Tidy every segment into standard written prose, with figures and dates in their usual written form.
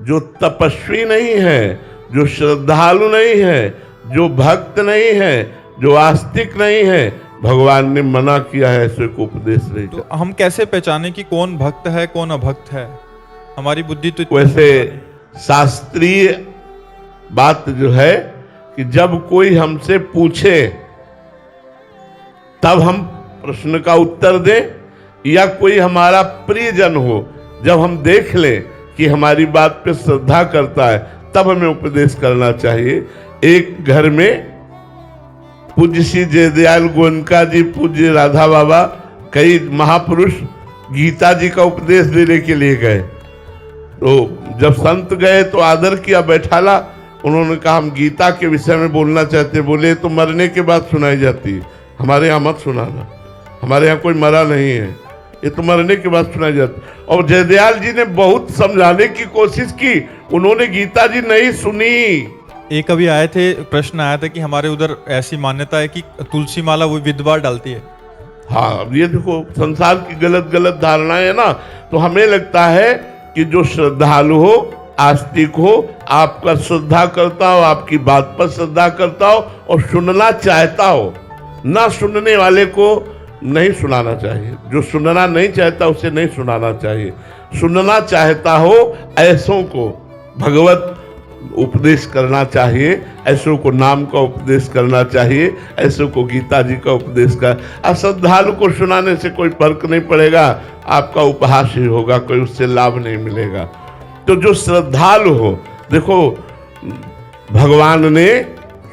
जो तपस्वी नहीं है, जो श्रद्धालु नहीं है, जो भक्त नहीं है, जो आस्तिक नहीं है, भगवान ने मना किया है ऐसे को उपदेश नहीं। तो हम कैसे पहचाने कि कौन भक्त है कौन अभक्त है? हमारी बुद्धि तो वैसे शास्त्रीय बात जो है कि जब कोई हमसे पूछे तब हम प्रश्न का उत्तर दें, या कोई हमारा प्रियजन हो जब हम देख लें कि हमारी बात पे श्रद्धा करता है तब हमें उपदेश करना चाहिए। एक घर में पूज्य श्री जयदयाल गोयनका जी, पूज्य राधा बाबा, कई महापुरुष गीता जी का उपदेश देने के लिए गए। तो जब संत गए तो आदर किया, बैठाला। उन्होंने कहा हम गीता के विषय में बोलना चाहते। बोले तो मरने के बाद सुनाई जाती है, हमारे यहाँ मत सुनाना, हमारे यहाँ कोई मरा नहीं है, ये तो मरने के बाद सुनाई जाती। और जयदयाल जी ने बहुत समझाने की कोशिश की, उन्होंने गीता जी नहीं सुनी। एक अभी आए थे, प्रश्न आया था कि हमारे उधर ऐसी मान्यता है कि तुलसी माला वो विधवा डालती है। हाँ, ये देखो संसार की गलत गलत धारणाएं है ना। तो हमें लगता है कि जो श्रद्धालु हो, आस्तिक हो, आपका श्रद्धा करता हो, आपकी बात पर श्रद्धा करता हो और सुनना चाहता हो, ना सुनने वाले को नहीं सुनाना चाहिए। जो सुनना नहीं चाहता उसे नहीं सुनाना चाहिए। सुनना चाहता हो ऐसों को भगवत उपदेश करना चाहिए, ऐसों को नाम का उपदेश करना चाहिए, ऐसों को गीता जी का उपदेश कर। अश्रद्धालु को सुनाने से कोई फर्क नहीं पड़ेगा, आपका उपहास ही होगा, कोई उससे लाभ नहीं मिलेगा। तो जो श्रद्धालु हो, देखो भगवान ने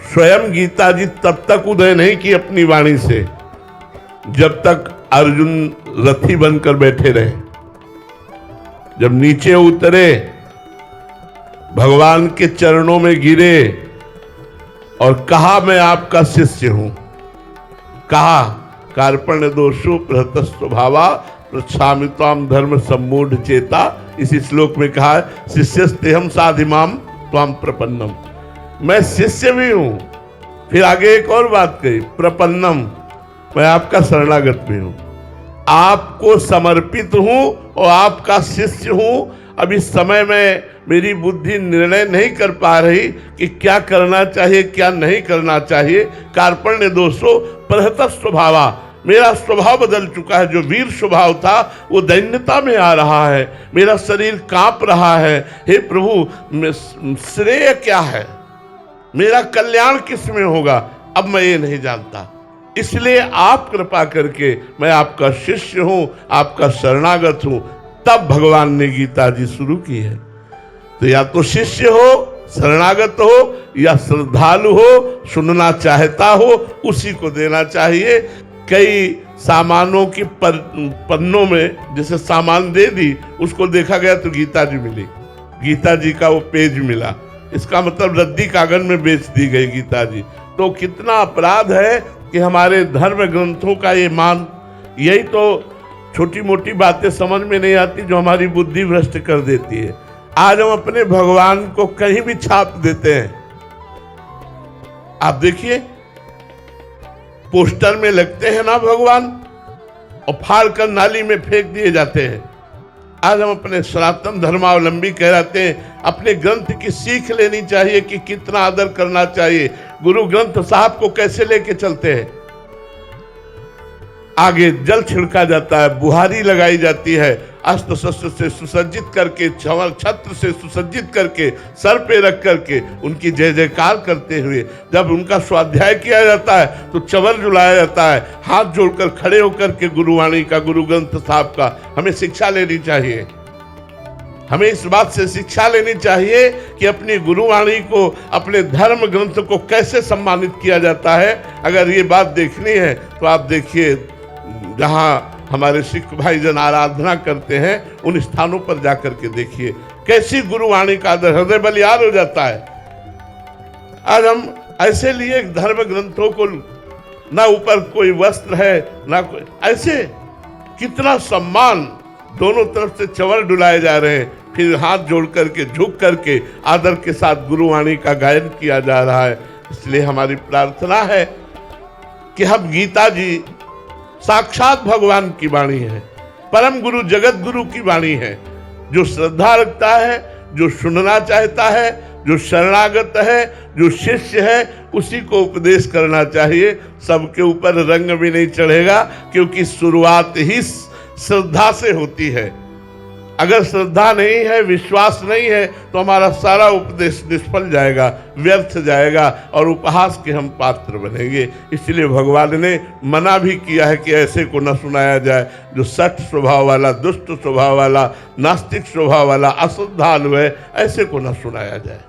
स्वयं गीता जी तब तक उदय नहीं की अपनी वाणी से जब तक अर्जुन रथी बनकर बैठे रहे। जब नीचे उतरे, भगवान के चरणों में गिरे और कहा मैं आपका शिष्य हूं। कहा कार्पण्य दोषो प्रहत स्वभावा प्रच्छामि त्वाम धर्म सम्मूढ़ चेता। इसी श्लोक में कहा शिष्यस्तेहम साधिमाम त्वाम प्रपन्नम, मैं शिष्य भी हूं। फिर आगे एक और बात कही, प्रपन्नम, मैं आपका शरणागत भी हूं, आपको समर्पित हूं और आपका शिष्य हूं। अब इस समय में मेरी बुद्धि निर्णय नहीं कर पा रही कि क्या करना चाहिए क्या नहीं करना चाहिए। कार्पण्य दोषो प्रहत स्वभावा, मेरा स्वभाव बदल चुका है। जो वीर स्वभाव था वो दैन्यता में आ रहा है, मेरा शरीर कांप रहा है। हे प्रभु, श्रेय क्या है, मेरा कल्याण किस में होगा, अब मैं ये नहीं जानता। इसलिए आप कृपा करके, मैं आपका शिष्य हूं, आपका शरणागत हूं। तब भगवान ने गीता जी शुरू की है। तो या तो शिष्य हो, शरणागत हो, या श्रद्धालु हो, सुनना चाहता हो, उसी को देना चाहिए। कई सामानों की पन्नों में जैसे सामान दे दी, उसको देखा गया तो गीता जी मिली, गीता जी का वो पेज मिला, इसका मतलब रद्दी कागज में बेच दी गई गीता जी। तो कितना अपराध है कि हमारे धर्म ग्रंथों का ये मान। यही तो छोटी मोटी बातें समझ में नहीं आती जो हमारी बुद्धि भ्रष्ट कर देती है। आज हम अपने भगवान को कहीं भी छाप देते हैं। आप देखिए पोस्टर में लगते हैं ना भगवान, और फाड़ कर नाली में फेंक दिए जाते हैं। आज हम अपने सनातन धर्मावलंबी कहलाते हैं, अपने ग्रंथ की सीख लेनी चाहिए कि कितना आदर करना चाहिए। गुरु ग्रंथ साहब को कैसे लेके चलते हैं, आगे जल छिड़का जाता है, बुहारी लगाई जाती है, अस्त्र शस्त्र से सुसज्जित करके, छत्र से सुसज्जित करके, सर पे रख करके उनकी जय जयकार करते हुए जब उनका स्वाध्याय किया जाता है तो चवर जुलाया जाता है। हाथ जोड़कर खड़े होकर के गुरुवाणी का, गुरु ग्रंथ साहब का हमें शिक्षा लेनी चाहिए। हमें इस बात से शिक्षा लेनी चाहिए कि अपनी गुरुवाणी को, अपने धर्म ग्रंथ को कैसे सम्मानित किया जाता है। अगर ये बात देखनी है तो आप देखिए, जहाँ हमारे सिख भाईजन आराधना करते हैं उन स्थानों पर जाकर के देखिए कैसी गुरुवाणी का आदर, हृदय बलियार हो जाता है। आज हम ऐसे लिए धर्म ग्रंथों को, ना ऊपर कोई वस्त्र है ना कोई, ऐसे कितना सम्मान, दोनों तरफ से चवर डुलाए जा रहे हैं, फिर हाथ जोड़ करके झुक करके आदर के साथ गुरुवाणी का गायन किया जा रहा है। इसलिए हमारी प्रार्थना है कि हम गीता जी साक्षात भगवान की वाणी है, परम गुरु जगत गुरु की वाणी है। जो श्रद्धा रखता है, जो सुनना चाहता है, जो शरणागत है, जो शिष्य है, उसी को उपदेश करना चाहिए। सबके ऊपर रंग भी नहीं चढ़ेगा, क्योंकि शुरुआत ही श्रद्धा से होती है। अगर श्रद्धा नहीं है, विश्वास नहीं है, तो हमारा सारा उपदेश निष्फल जाएगा, व्यर्थ जाएगा और उपहास के हम पात्र बनेंगे। इसलिए भगवान ने मना भी किया है कि ऐसे को न सुनाया जाए जो सठ स्वभाव वाला, दुष्ट स्वभाव वाला, नास्तिक स्वभाव वाला, अश्रद्धालु है, ऐसे को न सुनाया जाए।